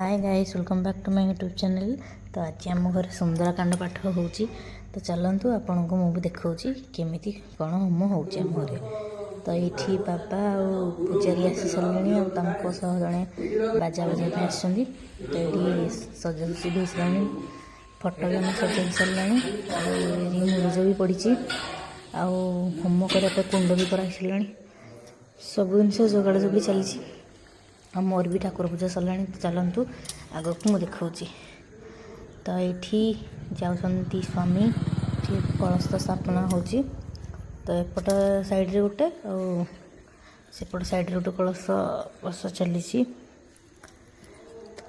Hi guys, welcome back to my YouTube channel. तो आज आम घर सुंदरकांड पाठ हो तो चलतु आपण को मुझे देखा केमी कौन होम होम घरे। तो ये बाबा आ पूजारी आसी सारे और जड़े बाजा बजाई आस। तो ये सजासजी भी सारे फटो भी सजाई सारे मुरुज भी पड़ी होम करने कुंड भी कर सब जिन जोगाड़ जोगी चली। मोर भी ठाकुर पूजा सरला। तो चलतु आग को मुझे देखा। तो ये जाती स्वामी कलश स्थापना हो। तो एपट साइड्रे गोटे सेपट साइड्रे गोटे कलश बस चली।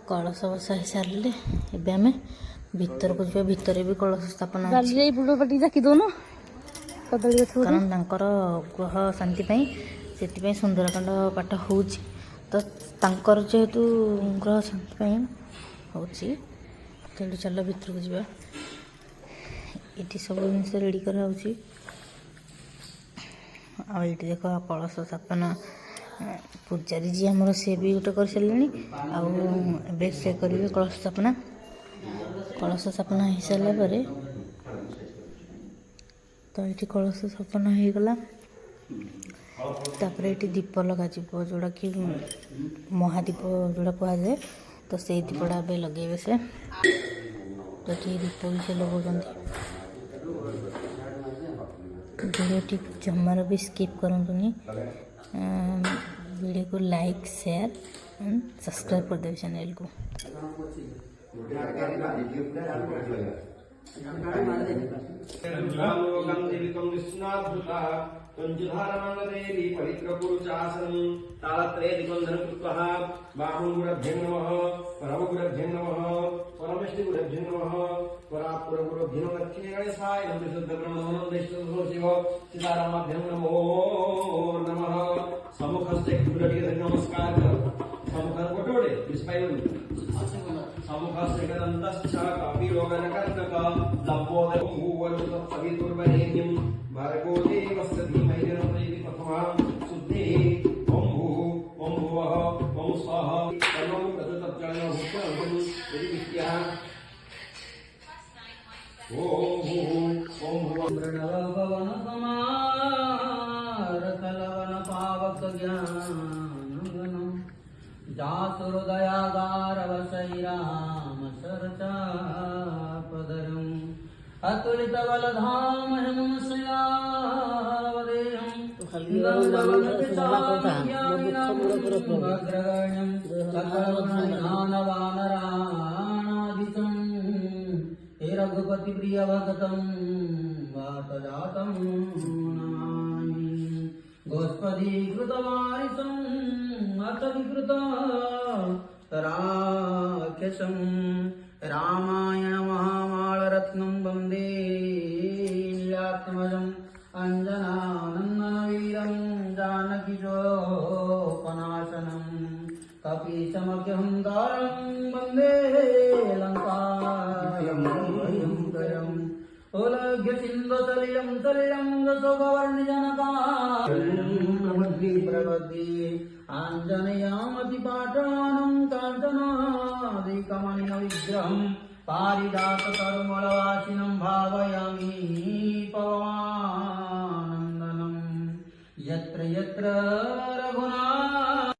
कलश बसा ही सारे एवं आम भीतर को जा भीतर भी कलश स्थापना कारण ग्रह शांति से सुंदरकांड पाठ हो। तो तांकर जेहेतु ग्रह शांति हो चल भीतर को जा। ये सब जिन रेडी करा ये देख कलश स्थापना पूजारी जी आमर सी भी गोटे कर सारे से करेंगे कलश स्थापना हो सारापर। तो ये कलश स्थापना हो गला। तापर ये दीप लग जोड़ा कि महादीप जोड़ा कह जाए। तो से दीपटा ए लगे से तो ये दीप भी से लगा। वीडियो जमार भी स्किप करनी। वीडियो को लाइक शेयर एंड सब्सक्राइब कर देवे चैनल को। देवी पवित्र पुरुषासनं तालत्रय दिगंधर कृत्वः बाहुगुरभ्यो नमः परमगुरभ्यो नमः परमेष्टिगुरभ्यो नमः परापुरगुरभ्यो नमः लक्ष्मी गणेशाय नमः शुद्ध ब्रह्मणो वैष्णव शिव सीतारामाभ्यो नमो नमः। सम्मुखस्य गुरुदेव नमस्कार सम्मुख कोटोडे विस्मयन सम्मुखस्य गदन्तश्च कपिरोगनकर्तक लंबोदय भूवरुत सवितुर्वरेण्यं भर्गो देवस्य धीमहि प्रथमा शुद्धि ओम भुवः ओम स्वाहा तन्नो प्रचोदयात् भूतं यदि विद्या ओम भुवः प्रणव भवन समार कलवन पावक ज्ञान जासुरदयागार वशैराम सरचापदरम् अतुलित बलधाम हे रघुपति प्रिय भगतम वातजातम नमामि। गोस्पदीकृतवारिसं अतविकृत राक्षसं रामायण महामालरत्नं वन्दे नीलात्मजम् अंजनानंदन वीरं जानकीजोपनाशनं कपीशमख्यं दारं वन्दे लङ्काभयङ्करम् उलघ्य सिन्धुसलिलं सलिलं रसोपवर्णजनकामद्रि प्रवद्ये आञ्जनेयामतिपाटनं काञ्चनादिकमणिविग्रहं पारिजाततरुमलवासिनं भावयामि पवमानन्दनं यत्र यत्र रघुनाथ।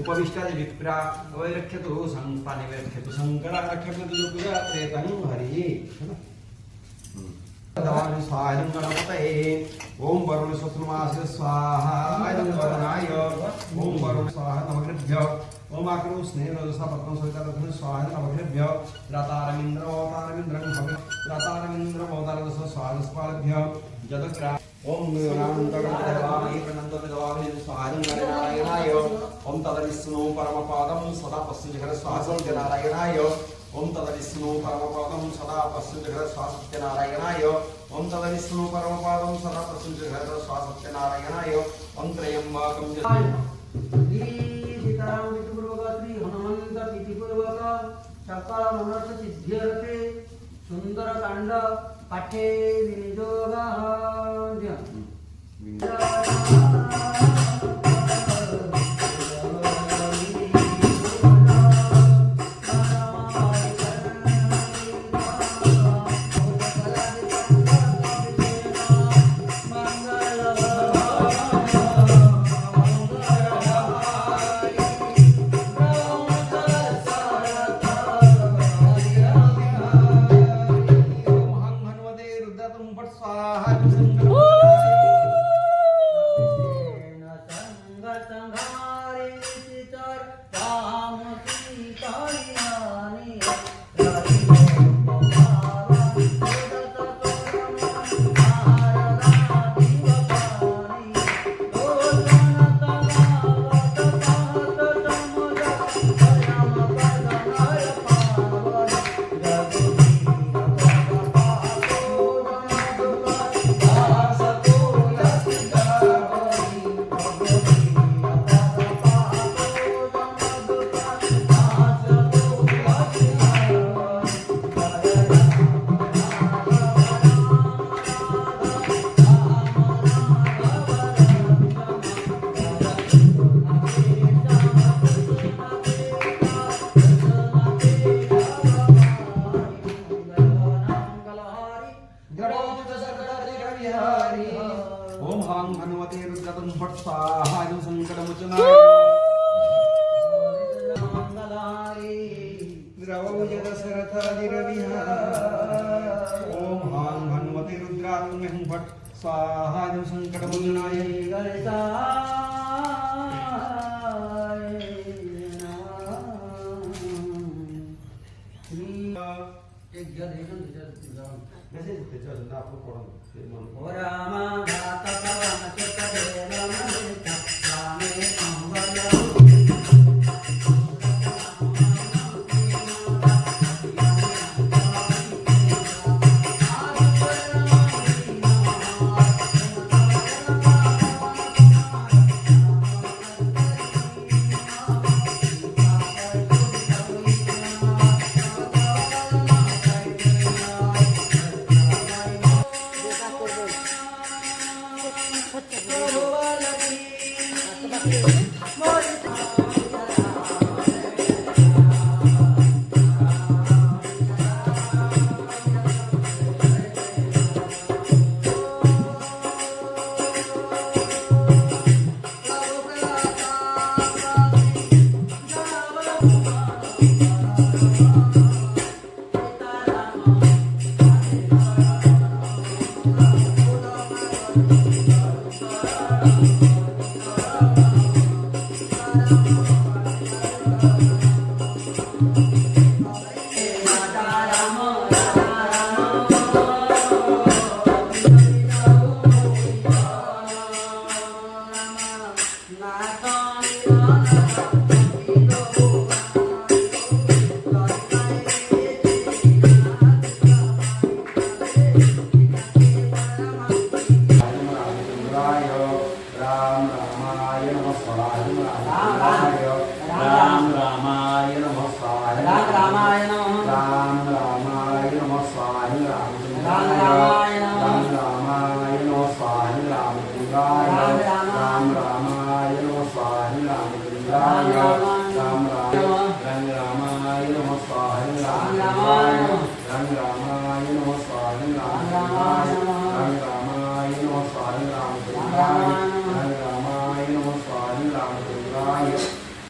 उपविष्टादि विप्रा वैरख्यतु संपानि वैरख्यतु संकराख्यतु पूजा प्रेतं हरि तदानि स्वाहायं गणपतये ओम वरुण स्वप्नमास्य स्वाहा आयं वरुणाय ओम वरुण स्वाहा नवग्रभ्य ओम आकृ स्नेहरजसा पद्मं सवितारत्न स्वाहा नवग्रभ्य रातारमिन्द्र स्वाहा जदग्रा ओम नमोनान्तगणपतये प्रणन्तगवामि स्वाहायं नारायणाय ओम तदविष्णु परमपादं सदा पश्यजघर स्वाहा सत्यनारायणाय ओम तदविष्णु परमपादं सदा पश्यजघर स्वाहा सत्यनारायणाय ओम तदविष्णु परमपादं सदा पश्यजघर स्वाहा सत्यनारायणाय ओम त्रयंबकं सीताराम विष्णुपूर्वक श्री हनुमंत प्रीतिपूर्वक सकल मनोरथ सिद्ध्यर्थे सुंदर कांड पाठे विनियोगः स्वाहा ओम हां हनुमते रुद्रात्मने हुं फट स्वाहा इदं संकटमोचनाय मेसेज त्याच्यावर आपण पडून ते म्हणून Rama